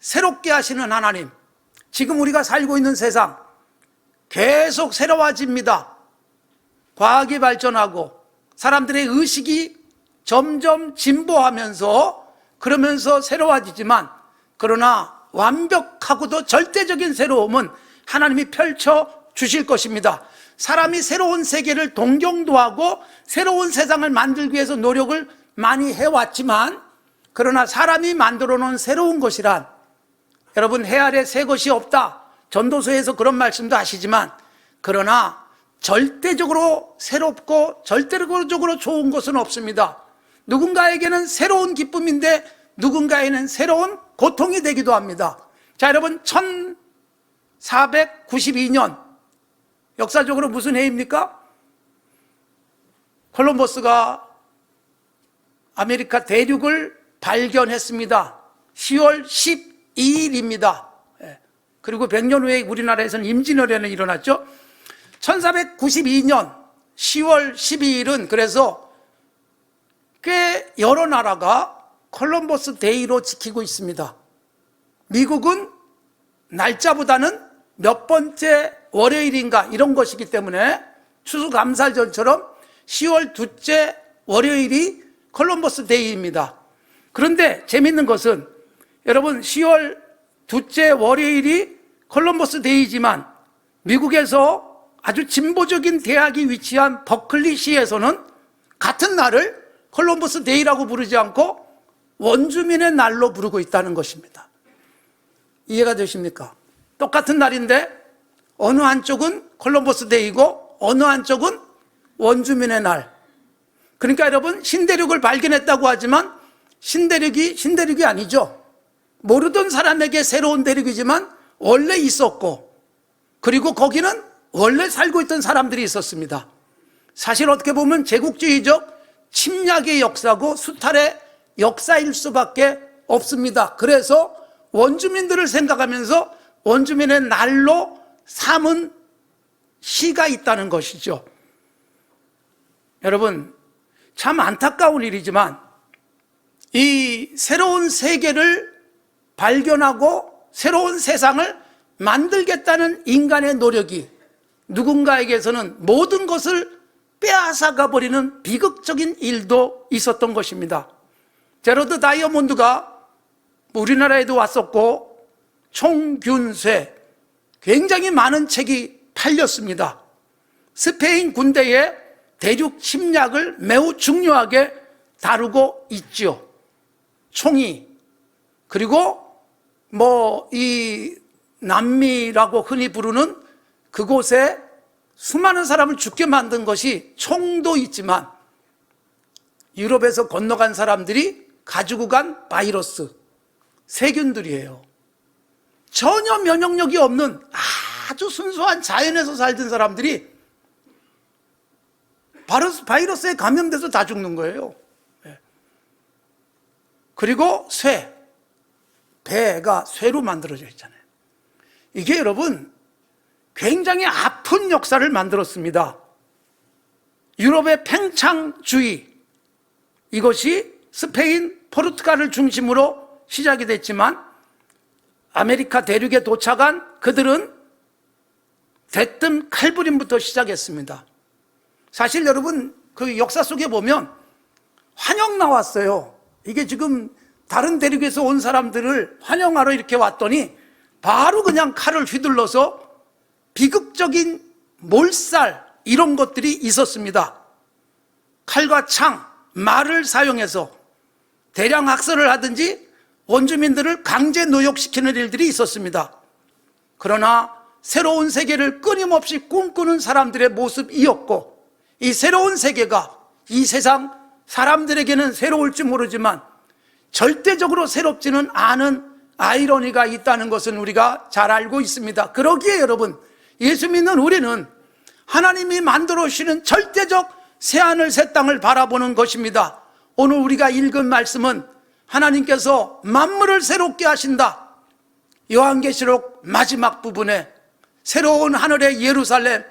새롭게 하시는 하나님, 지금 우리가 살고 있는 세상 계속 새로워집니다. 과학이 발전하고 사람들의 의식이 점점 진보하면서 그러면서 새로워지지만, 그러나 완벽하고도 절대적인 새로움은 하나님이 펼쳐 주실 것입니다. 사람이 새로운 세계를 동경도 하고 새로운 세상을 만들기 위해서 노력을 많이 해왔지만, 그러나 사람이 만들어 놓은 새로운 것이란, 여러분, 해 아래 새 것이 없다, 전도서에서 그런 말씀도 하시지만, 그러나 절대적으로 새롭고 절대적으로 좋은 것은 없습니다. 누군가에게는 새로운 기쁨인데 누군가에게는 새로운 고통이 되기도 합니다. 자, 여러분, 1492년 역사적으로 무슨 해입니까? 콜럼버스가 아메리카 대륙을 발견했습니다. 10월 12일입니다. 그리고 100년 후에 우리나라에서는 임진왜란이 일어났죠. 1492년 10월 12일은 그래서 꽤 여러 나라가 콜럼버스 데이로 지키고 있습니다. 미국은 날짜보다는 몇 번째 월요일인가 이런 것이기 때문에 추수감사절처럼 10월 둘째 월요일이 콜럼버스 데이입니다. 그런데 재밌는 것은, 여러분, 10월 둘째 월요일이 콜럼버스 데이지만 미국에서 아주 진보적인 대학이 위치한 버클리시에서는 같은 날을 콜럼버스 데이라고 부르지 않고 원주민의 날로 부르고 있다는 것입니다. 이해가 되십니까? 똑같은 날인데 어느 한쪽은 콜럼버스 데이고 어느 한쪽은 원주민의 날. 그러니까 여러분, 신대륙을 발견했다고 하지만 신대륙이 아니죠. 모르던 사람에게 새로운 대륙이지만 원래 있었고, 그리고 거기는 원래 살고 있던 사람들이 있었습니다. 사실 어떻게 보면 제국주의적 침략의 역사고 수탈의 역사일 수밖에 없습니다. 그래서 원주민들을 생각하면서 원주민의 날로 삼은 시가 있다는 것이죠. 여러분, 참 안타까운 일이지만 이 새로운 세계를 발견하고 새로운 세상을 만들겠다는 인간의 노력이 누군가에게서는 모든 것을 빼앗아가 버리는 비극적인 일도 있었던 것입니다. 제로드 다이아몬드가 우리나라에도 왔었고 총균쇠, 굉장히 많은 책이 팔렸습니다. 스페인 군대의 대륙 침략을 매우 중요하게 다루고 있죠. 총이, 그리고 이 남미라고 흔히 부르는 그곳에 수많은 사람을 죽게 만든 것이 총도 있지만, 유럽에서 건너간 사람들이 가지고 간 바이러스, 세균들이에요. 전혀 면역력이 없는 아주 순수한 자연에서 살던 사람들이 바이러스에 감염돼서 다 죽는 거예요. 그리고 쇠, 배가 쇠로 만들어져 있잖아요. 이게 여러분 굉장히 아픈 역사를 만들었습니다. 유럽의 팽창주의, 이것이 스페인, 포르투갈을 중심으로 시작이 됐지만 아메리카 대륙에 도착한 그들은 대뜸 칼부림부터 시작했습니다. 사실 여러분, 그 역사 속에 보면 환영 나왔어요. 이게 지금 다른 대륙에서 온 사람들을 환영하러 이렇게 왔더니 바로 그냥 칼을 휘둘러서 비극적인 몰살, 이런 것들이 있었습니다. 칼과 창, 말을 사용해서 대량 학살을 하든지 원주민들을 강제 노역시키는 일들이 있었습니다. 그러나 새로운 세계를 끊임없이 꿈꾸는 사람들의 모습이었고, 이 새로운 세계가 이 세상 사람들에게는 새로울지 모르지만 절대적으로 새롭지는 않은 아이러니가 있다는 것은 우리가 잘 알고 있습니다. 그러기에 여러분, 예수 믿는 우리는 하나님이 만들어 주시는 절대적 새하늘 새 땅을 바라보는 것입니다. 오늘 우리가 읽은 말씀은 하나님께서 만물을 새롭게 하신다. 요한계시록 마지막 부분에 새로운 하늘의 예루살렘,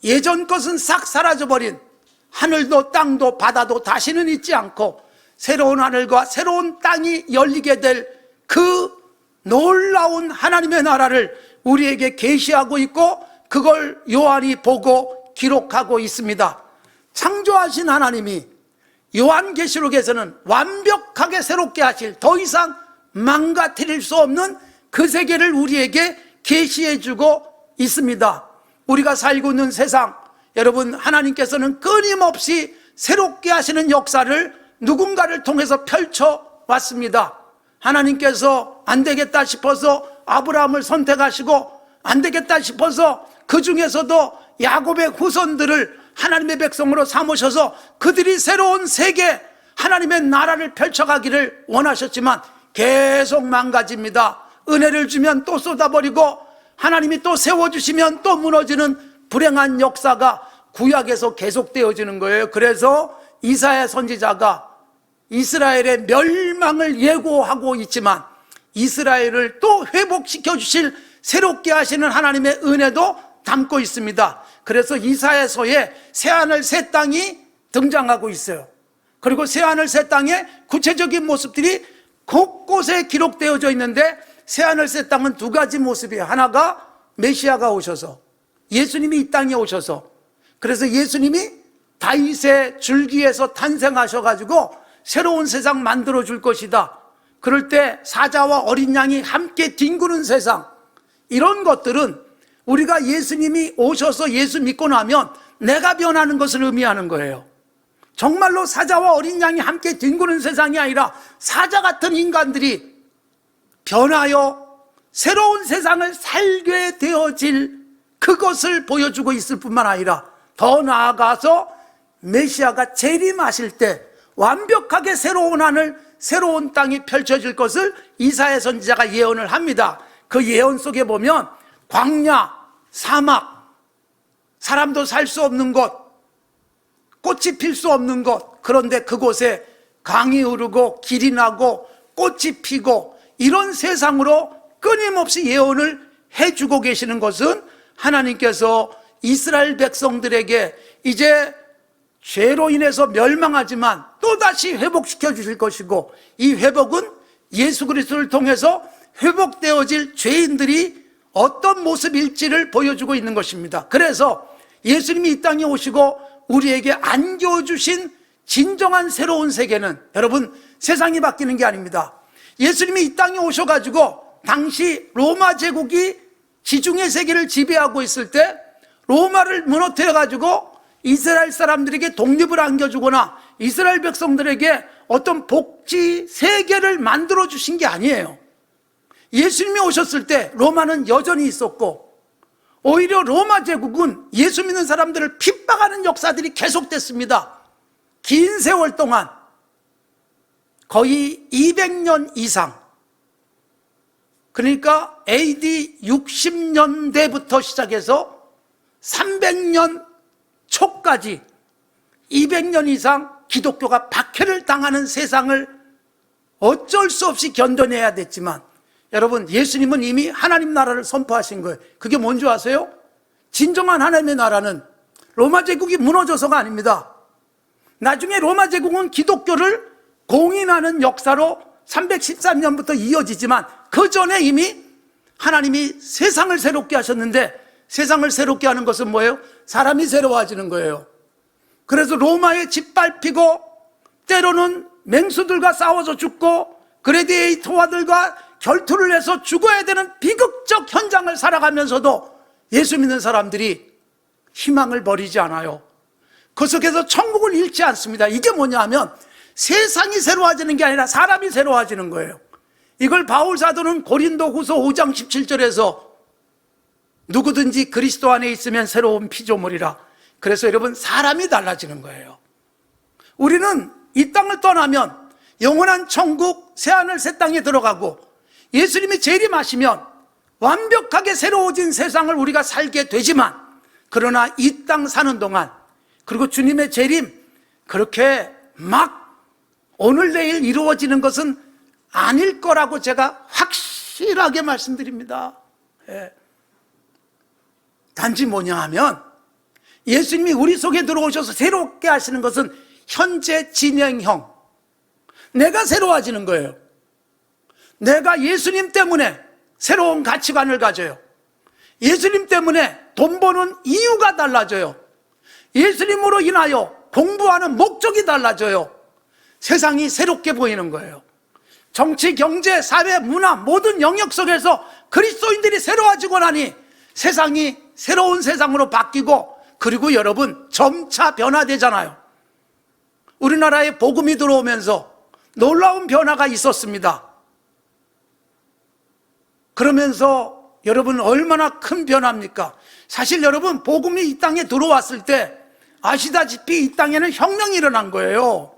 예전 것은 싹 사라져버린 하늘도 땅도 바다도 다시는 있지 않고 새로운 하늘과 새로운 땅이 열리게 될 그 놀라운 하나님의 나라를 우리에게 계시하고 있고 그걸 요한이 보고 기록하고 있습니다. 창조하신 하나님이 요한계시록에서는 완벽하게 새롭게 하실, 더 이상 망가뜨릴 수 없는 그 세계를 우리에게 계시해 주고 있습니다. 우리가 살고 있는 세상, 여러분, 하나님께서는 끊임없이 새롭게 하시는 역사를 누군가를 통해서 펼쳐 왔습니다. 하나님께서 안 되겠다 싶어서 아브라함을 선택하시고, 안 되겠다 싶어서 그 중에서도 야곱의 후손들을 하나님의 백성으로 삼으셔서 그들이 새로운 세계, 하나님의 나라를 펼쳐가기를 원하셨지만 계속 망가집니다. 은혜를 주면 또 쏟아버리고 하나님이 또 세워주시면 또 무너지는 불행한 역사가 구약에서 계속되어지는 거예요. 그래서 이사야 선지자가 이스라엘의 멸망을 예고하고 있지만 이스라엘을 또 회복시켜 주실 새롭게 하시는 하나님의 은혜도 담고 있습니다. 그래서 이사야서에 새하늘 새 땅이 등장하고 있어요. 그리고 새하늘 새 땅의 구체적인 모습들이 곳곳에 기록되어져 있는데, 새하늘 새 땅은 두 가지 모습이에요. 하나가 메시아가 오셔서, 예수님이 이 땅에 오셔서, 그래서 예수님이 다윗의 줄기에서 탄생하셔가지고 새로운 세상 만들어 줄 것이다. 그럴 때 사자와 어린 양이 함께 뒹구는 세상, 이런 것들은 우리가 예수님이 오셔서 예수 믿고 나면 내가 변하는 것을 의미하는 거예요. 정말로 사자와 어린 양이 함께 뒹구는 세상이 아니라 사자 같은 인간들이 변하여 새로운 세상을 살게 되어질 그것을 보여주고 있을 뿐만 아니라 더 나아가서 메시아가 재림하실 때 완벽하게 새로운 하늘, 새로운 땅이 펼쳐질 것을 이사야 선지자가 예언을 합니다. 그 예언 속에 보면 광야, 사막, 사람도 살 수 없는 곳, 꽃이 필 수 없는 곳, 그런데 그곳에 강이 흐르고 길이 나고 꽃이 피고 이런 세상으로 끊임없이 예언을 해주고 계시는 것은 하나님께서 이스라엘 백성들에게 이제 죄로 인해서 멸망하지만 또다시 회복시켜 주실 것이고, 이 회복은 예수 그리스도를 통해서 회복되어질 죄인들이 어떤 모습일지를 보여주고 있는 것입니다. 그래서 예수님이 이 땅에 오시고 우리에게 안겨주신 진정한 새로운 세계는, 여러분, 세상이 바뀌는 게 아닙니다. 예수님이 이 땅에 오셔가지고 당시 로마 제국이 지중해 세계를 지배하고 있을 때 로마를 무너뜨려가지고 이스라엘 사람들에게 독립을 안겨주거나 이스라엘 백성들에게 어떤 복지 세계를 만들어 주신 게 아니에요. 예수님이 오셨을 때 로마는 여전히 있었고, 오히려 로마 제국은 예수 믿는 사람들을 핍박하는 역사들이 계속됐습니다. 긴 세월 동안 거의 200년 이상, 그러니까 AD 60년대부터 시작해서 300년 초까지 200년 이상 기독교가 박해를 당하는 세상을 어쩔 수 없이 견뎌내야 됐지만, 여러분, 예수님은 이미 하나님 나라를 선포하신 거예요. 그게 뭔지 아세요? 진정한 하나님의 나라는 로마 제국이 무너져서가 아닙니다. 나중에 로마 제국은 기독교를 공인하는 역사로 313년부터 이어지지만 그 전에 이미 하나님이 세상을 새롭게 하셨는데, 세상을 새롭게 하는 것은 뭐예요? 사람이 새로워지는 거예요. 그래서 로마에 짓밟히고 때로는 맹수들과 싸워서 죽고 글래디에이터들과 결투를 해서 죽어야 되는 비극적 현장을 살아가면서도 예수 믿는 사람들이 희망을 버리지 않아요. 그 속에서 천국을 잃지 않습니다. 이게 뭐냐 하면 세상이 새로워지는 게 아니라 사람이 새로워지는 거예요. 이걸 바울 사도는 고린도후서 5장 17절에서 누구든지 그리스도 안에 있으면 새로운 피조물이라. 그래서 여러분, 사람이 달라지는 거예요. 우리는 이 땅을 떠나면 영원한 천국, 새하늘 새 땅에 들어가고 예수님이 재림하시면 완벽하게 새로워진 세상을 우리가 살게 되지만, 그러나 이 땅 사는 동안, 그리고 주님의 재림 그렇게 막 오늘 내일 이루어지는 것은 아닐 거라고 제가 확실하게 말씀드립니다. 예. 단지 뭐냐 하면 예수님이 우리 속에 들어오셔서 새롭게 하시는 것은 현재 진행형, 내가 새로워지는 거예요. 내가 예수님 때문에 새로운 가치관을 가져요. 예수님 때문에 돈 버는 이유가 달라져요. 예수님으로 인하여 공부하는 목적이 달라져요. 세상이 새롭게 보이는 거예요. 정치, 경제, 사회, 문화 모든 영역 속에서 그리스도인들이 새로워지고 나니 세상이 새로운 세상으로 바뀌고, 그리고 여러분 점차 변화되잖아요. 우리나라에 복음이 들어오면서 놀라운 변화가 있었습니다. 그러면서 여러분 얼마나 큰 변화입니까? 사실 여러분 복음이 이 땅에 들어왔을 때 아시다시피 이 땅에는 혁명이 일어난 거예요.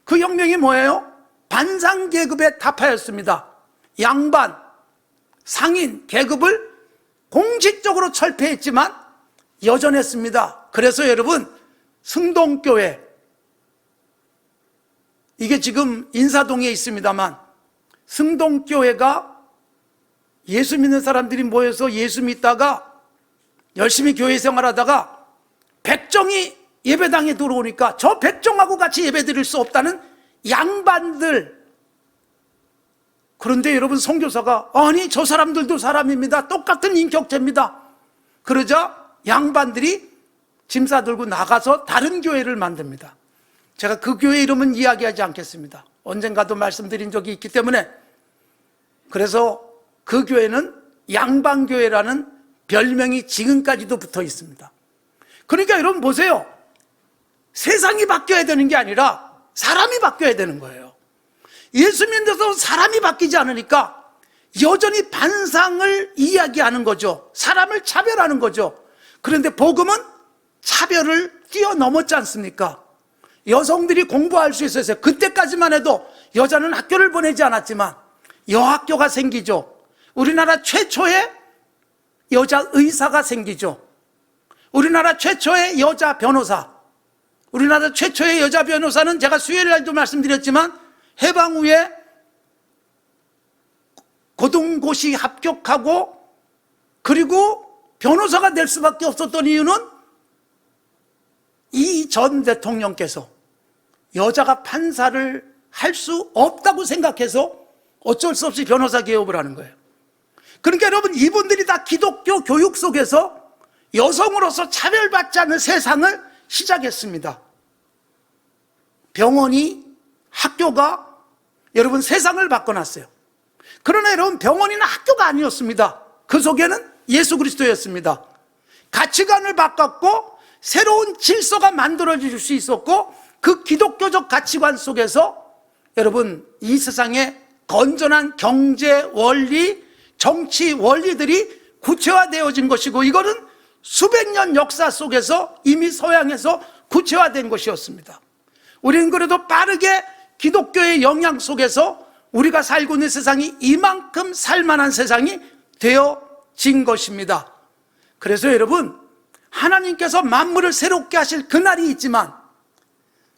그 혁명이 뭐예요? 반상계급의 타파였습니다. 양반, 상인 계급을 공식적으로 철폐했지만 여전했습니다. 그래서 여러분 승동교회, 이게 지금 인사동에 있습니다만, 승동교회가 예수 믿는 사람들이 모여서 예수 믿다가 열심히 교회 생활하다가 백정이 예배당에 들어오니까 저 백정하고 같이 예배 드릴 수 없다는 양반들. 그런데 여러분 선교사가 아니 저 사람들도 사람입니다, 똑같은 인격체입니다. 그러자 양반들이 짐 싸들고 나가서 다른 교회를 만듭니다. 제가 그 교회 이름은 이야기하지 않겠습니다. 언젠가도 말씀드린 적이 있기 때문에. 그래서 그 교회는 양반교회라는 별명이 지금까지도 붙어 있습니다. 그러니까 여러분 보세요. 세상이 바뀌어야 되는 게 아니라 사람이 바뀌어야 되는 거예요. 예수 믿어서 사람이 바뀌지 않으니까 여전히 반상을 이야기하는 거죠. 사람을 차별하는 거죠. 그런데 복음은 차별을 뛰어넘었지 않습니까? 여성들이 공부할 수 있었어요. 그때까지만 해도 여자는 학교를 보내지 않았지만 여학교가 생기죠. 우리나라 최초의 여자 의사가 생기죠. 우리나라 최초의 여자 변호사, 우리나라 최초의 여자 변호사는 제가 수요일 날도 말씀드렸지만 해방 후에 고등고시 합격하고 그리고 변호사가 될 수밖에 없었던 이유는 이 전 대통령께서 여자가 판사를 할 수 없다고 생각해서 어쩔 수 없이 변호사 개업을 하는 거예요. 그러니까 여러분 이분들이 다 기독교 교육 속에서 여성으로서 차별받지 않는 세상을 시작했습니다. 병원이, 학교가 여러분 세상을 바꿔놨어요. 그러나 여러분 병원이나 학교가 아니었습니다. 그 속에는 예수 그리스도였습니다. 가치관을 바꿨고 새로운 질서가 만들어질 수 있었고, 그 기독교적 가치관 속에서 여러분 이 세상에 건전한 경제 원리, 정치 원리들이 구체화되어진 것이고, 이거는 수백 년 역사 속에서 이미 서양에서 구체화된 것이었습니다. 우리는 그래도 빠르게 기독교의 영향 속에서 우리가 살고 있는 세상이 이만큼 살만한 세상이 되어진 것입니다. 그래서 여러분 하나님께서 만물을 새롭게 하실 그날이 있지만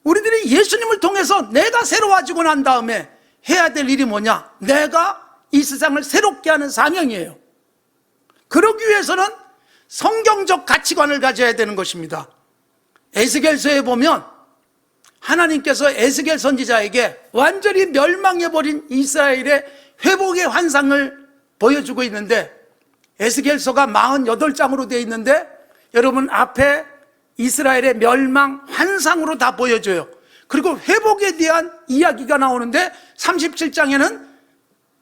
우리들이 예수님을 통해서 내가 새로워지고 난 다음에 해야 될 일이 뭐냐? 내가 이 세상을 새롭게 하는 사명이에요. 그러기 위해서는 성경적 가치관을 가져야 되는 것입니다. 에스겔서에 보면 하나님께서 에스겔 선지자에게 완전히 멸망해버린 이스라엘의 회복의 환상을 보여주고 있는데, 에스겔서가 48장으로 되어 있는데 여러분 앞에 이스라엘의 멸망 환상으로 다 보여줘요. 그리고 회복에 대한 이야기가 나오는데 37장에는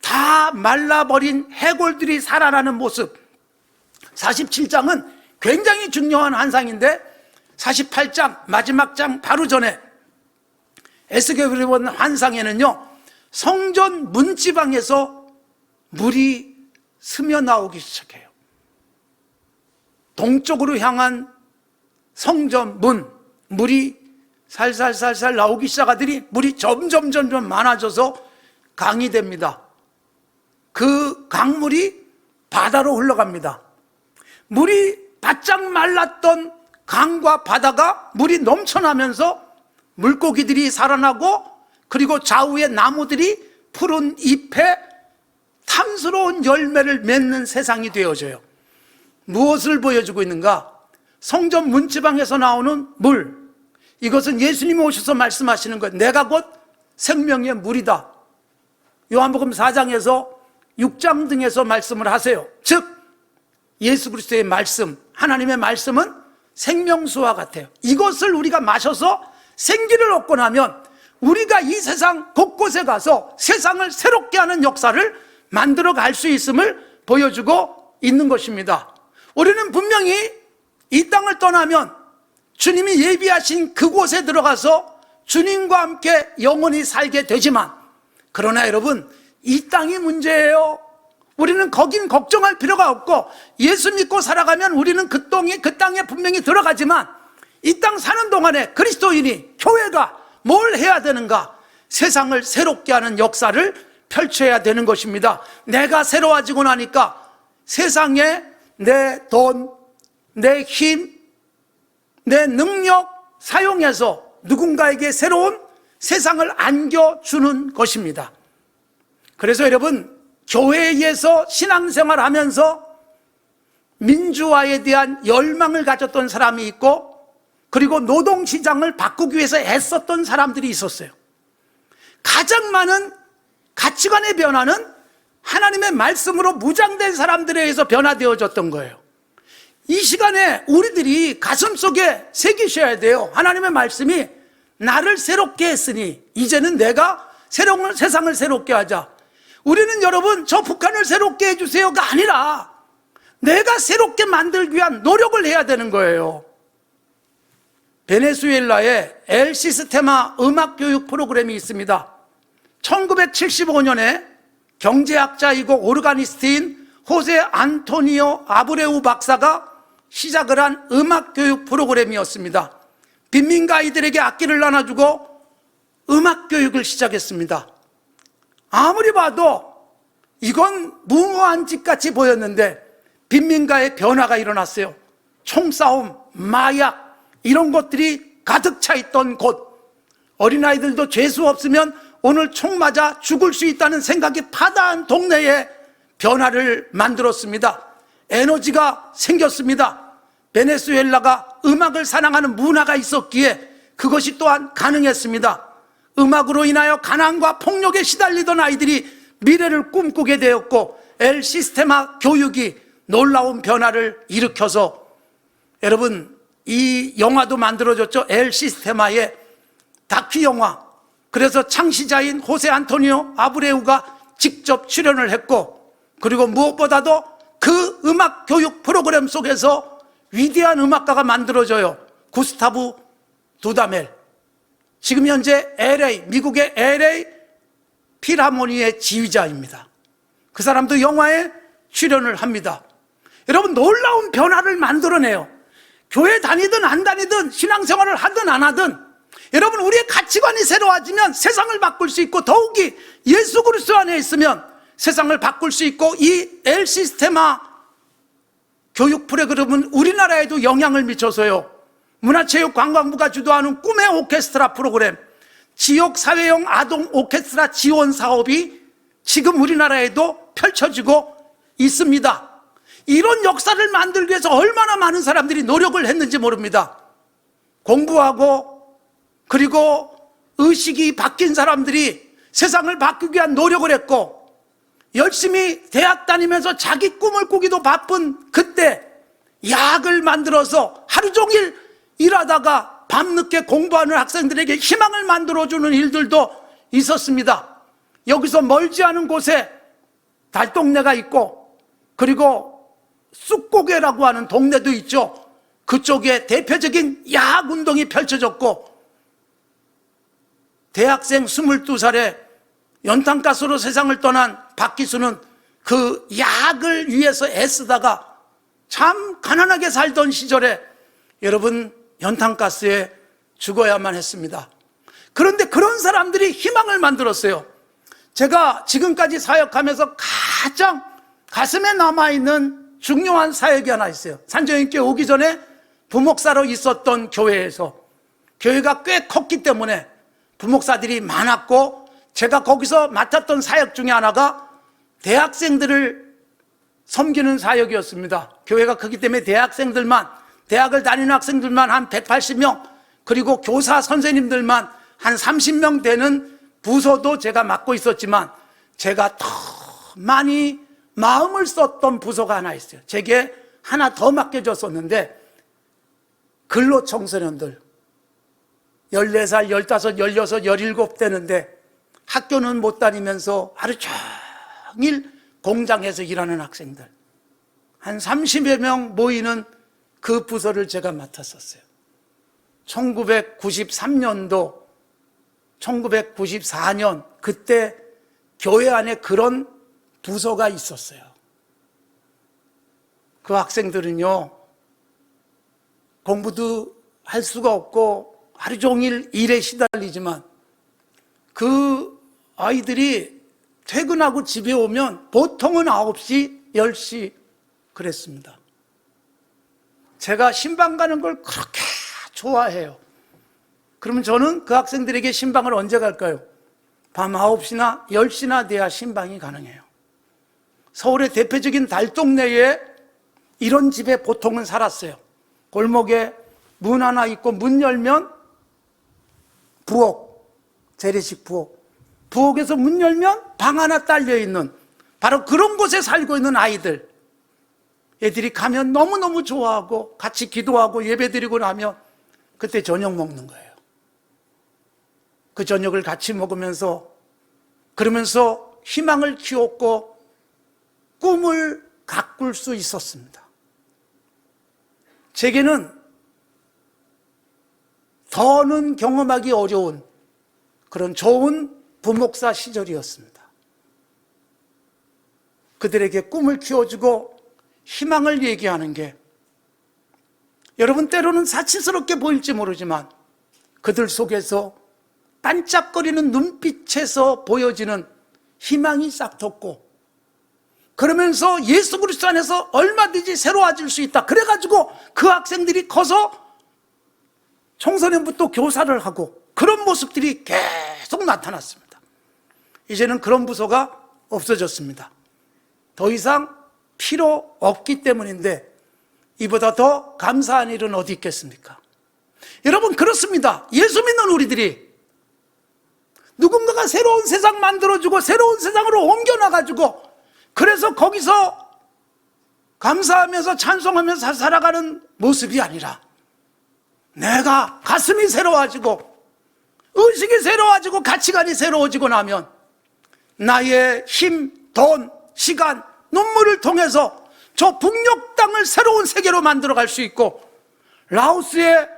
다 말라버린 해골들이 살아나는 모습, 47장은 굉장히 중요한 환상인데 48장 마지막 장 바로 전에 에스겔이 본 환상에는요, 성전 문지방에서 물이 스며 나오기 시작해요. 동쪽으로 향한 성전 문, 물이 살살살살 나오기 시작하더니 물이 점점 많아져서 강이 됩니다. 그 강물이 바다로 흘러갑니다. 물이 바짝 말랐던 강과 바다가 물이 넘쳐나면서 물고기들이 살아나고, 그리고 좌우의 나무들이 푸른 잎에 탐스러운 열매를 맺는 세상이 되어져요. 무엇을 보여주고 있는가? 성전 문지방에서 나오는 물, 이것은 예수님이 오셔서 말씀하시는 것, 내가 곧 생명의 물이다. 요한복음 4장에서 6장 등에서 말씀을 하세요. 즉 예수 그리스도의 말씀, 하나님의 말씀은 생명수와 같아요. 이것을 우리가 마셔서 생기를 얻고 나면 우리가 이 세상 곳곳에 가서 세상을 새롭게 하는 역사를 만들어 갈 수 있음을 보여주고 있는 것입니다. 우리는 분명히 이 땅을 떠나면 주님이 예비하신 그곳에 들어가서 주님과 함께 영원히 살게 되지만, 그러나 여러분, 이 땅이 문제예요. 우리는 거긴 걱정할 필요가 없고 예수 믿고 살아가면 우리는 그 땅에 분명히 들어가지만, 이 땅 사는 동안에 그리스도인이, 교회가 뭘 해야 되는가? 세상을 새롭게 하는 역사를 펼쳐야 되는 것입니다. 내가 새로워지고 나니까 세상에 내 돈, 내 힘, 내 능력 사용해서 누군가에게 새로운 세상을 안겨주는 것입니다. 그래서 여러분, 교회에서 신앙생활 하면서 민주화에 대한 열망을 가졌던 사람이 있고, 그리고 노동시장을 바꾸기 위해서 애썼던 사람들이 있었어요. 가장 많은 가치관의 변화는 하나님의 말씀으로 무장된 사람들에 의해서 변화되어졌던 거예요. 이 시간에 우리들이 가슴속에 새기셔야 돼요. 하나님의 말씀이 나를 새롭게 했으니 이제는 내가 새로운 세상을 새롭게 하자. 우리는 여러분, 저 북한을 새롭게 해주세요가 아니라 내가 새롭게 만들기 위한 노력을 해야 되는 거예요. 베네수엘라에 엘 시스테마 음악교육 프로그램이 있습니다. 1975년에 경제학자이고 오르가니스트인 호세 안토니오 아브레우 박사가 시작을 한 음악교육 프로그램이었습니다. 빈민가 아이들에게 악기를 나눠주고 음악교육을 시작했습니다. 아무리 봐도 이건 무모한 짓같이 보였는데 빈민가에 변화가 일어났어요. 총싸움, 마약, 이런 것들이 가득 차 있던 곳, 어린아이들도 재수 없으면 오늘 총 맞아 죽을 수 있다는 생각이 파다한 동네에 변화를 만들었습니다. 에너지가 생겼습니다. 베네수엘라가 음악을 사랑하는 문화가 있었기에 그것이 또한 가능했습니다. 음악으로 인하여 가난과 폭력에 시달리던 아이들이 미래를 꿈꾸게 되었고, 엘 시스테마 교육이 놀라운 변화를 일으켜서, 여러분, 이 영화도 만들어졌죠. 엘 시스테마의 다큐 영화. 그래서 창시자인 호세 안토니오 아브레우가 직접 출연을 했고, 그리고 무엇보다도 그 음악 교육 프로그램 속에서 위대한 음악가가 만들어져요. 구스타브 두다멜. 지금 현재 미국의 LA 필하모니의 지휘자입니다. 그 사람도 영화에 출연을 합니다. 여러분, 놀라운 변화를 만들어내요. 교회 다니든 안 다니든 신앙생활을 하든 안 하든, 여러분, 우리의 가치관이 새로워지면 세상을 바꿀 수 있고, 더욱이 예수 그리스도 안에 있으면 세상을 바꿀 수 있고, 이 엘 시스테마 교육 프로그램은 우리나라에도 영향을 미쳐서요, 문화체육관광부가 주도하는 꿈의 오케스트라 프로그램, 지역사회형 아동 오케스트라 지원 사업이 지금 우리나라에도 펼쳐지고 있습니다. 이런 역사를 만들기 위해서 얼마나 많은 사람들이 노력을 했는지 모릅니다. 공부하고 그리고 의식이 바뀐 사람들이 세상을 바꾸기 위한 노력을 했고, 열심히 대학 다니면서 자기 꿈을 꾸기도 바쁜 그때 약을 만들어서 하루 종일 일하다가 밤늦게 공부하는 학생들에게 희망을 만들어주는 일들도 있었습니다. 여기서 멀지 않은 곳에 달동네가 있고, 그리고 쑥고개라고 하는 동네도 있죠. 그쪽에 대표적인 야학운동이 펼쳐졌고, 대학생 22살에 연탄가스로 세상을 떠난 박기수는 그 야학을 위해서 애쓰다가 참 가난하게 살던 시절에 여러분, 연탄가스에 죽어야만 했습니다. 그런데 그런 사람들이 희망을 만들었어요. 제가 지금까지 사역하면서 가장 가슴에 남아있는 중요한 사역이 하나 있어요. 산정인교회 오기 전에 부목사로 있었던 교회에서, 교회가 꽤 컸기 때문에 부목사들이 많았고, 제가 거기서 맡았던 사역 중에 하나가 대학생들을 섬기는 사역이었습니다. 교회가 크기 때문에 대학을 다니는 학생들만 한 180명, 그리고 교사 선생님들만 한 30명 되는 부서도 제가 맡고 있었지만, 제가 더 많이 마음을 썼던 부서가 하나 있어요. 제게 하나 더 맡겨졌었는데, 근로 청소년들 14살, 15, 16, 17 되는데 학교는 못 다니면서 하루 종일 공장에서 일하는 학생들 한 30여 명 모이는 그 부서를 제가 맡았었어요. 1993년도, 1994년 그때 교회 안에 그런 부서가 있었어요. 그 학생들은요, 공부도 할 수가 없고 하루 종일 일에 시달리지만 그 아이들이 퇴근하고 집에 오면 보통은 9시, 10시 그랬습니다. 제가 신방 가는 걸 그렇게 좋아해요. 그러면 저는 그 학생들에게 신방을 언제 갈까요? 밤 9시나 10시나 돼야 신방이 가능해요. 서울의 대표적인 달동네에 이런 집에 보통은 살았어요. 골목에 문 하나 있고 문 열면 부엌, 재래식 부엌. 부엌에서 문 열면 방 하나 딸려 있는 바로 그런 곳에 살고 있는 아이들. 애들이 가면 너무너무 좋아하고 같이 기도하고 예배드리고 나면 그때 저녁 먹는 거예요. 그 저녁을 같이 먹으면서 그러면서 희망을 키웠고 꿈을 가꿀 수 있었습니다. 제게는 더는 경험하기 어려운 그런 좋은 부목사 시절이었습니다. 그들에게 꿈을 키워주고 희망을 얘기하는 게 여러분 때로는 사치스럽게 보일지 모르지만 그들 속에서 반짝거리는 눈빛에서 보여지는 희망이 싹 돋고 그러면서 예수 그리스도 안에서 얼마든지 새로워질 수 있다. 그래가지고 그 학생들이 커서 청소년부터 교사를 하고 그런 모습들이 계속 나타났습니다. 이제는 그런 부서가 없어졌습니다. 더 이상 필요 없기 때문인데 이보다 더 감사한 일은 어디 있겠습니까? 여러분 그렇습니다. 예수 믿는 우리들이 누군가가 새로운 세상 만들어주고 새로운 세상으로 옮겨나가지고 그래서 거기서 감사하면서 찬송하면서 살아가는 모습이 아니라 내가 가슴이 새로워지고 의식이 새로워지고 가치관이 새로워지고 나면 나의 힘, 돈, 시간, 눈물을 통해서 저 북녘 땅을 새로운 세계로 만들어갈 수 있고 라오스의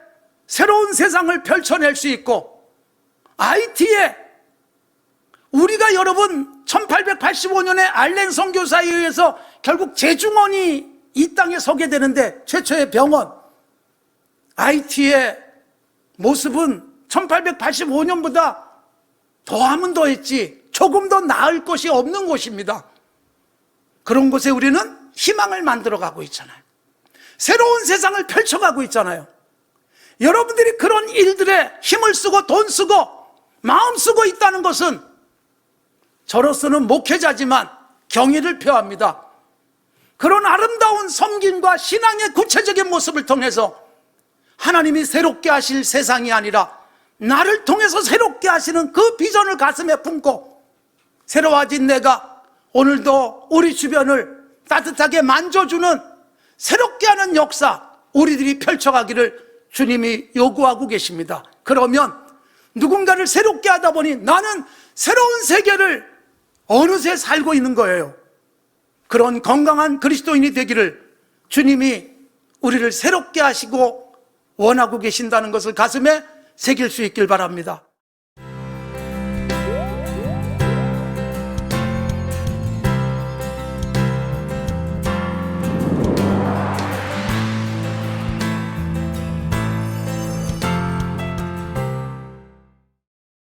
새로운 세상을 펼쳐낼 수 있고 IT에 우리가 여러분 1885년에 알렌 선교사에 의해서 결국 제중원이 이 땅에 서게 되는데 최초의 병원 IT의 모습은 1885년보다 더하면 더했지 조금 더 나을 것이 없는 곳입니다. 그런 곳에 우리는 희망을 만들어가고 있잖아요. 새로운 세상을 펼쳐가고 있잖아요. 여러분들이 그런 일들에 힘을 쓰고 돈 쓰고 마음 쓰고 있다는 것은 저로서는 목회자지만 경의를 표합니다. 그런 아름다운 섬김과 신앙의 구체적인 모습을 통해서 하나님이 새롭게 하실 세상이 아니라 나를 통해서 새롭게 하시는 그 비전을 가슴에 품고 새로워진 내가 오늘도 우리 주변을 따뜻하게 만져주는 새롭게 하는 역사 우리들이 펼쳐가기를 주님이 요구하고 계십니다. 그러면 누군가를 새롭게 하다 보니 나는 새로운 세계를 어느새 살고 있는 거예요. 그런 건강한 그리스도인이 되기를 주님이 우리를 새롭게 하시고 원하고 계신다는 것을 가슴에 새길 수 있길 바랍니다.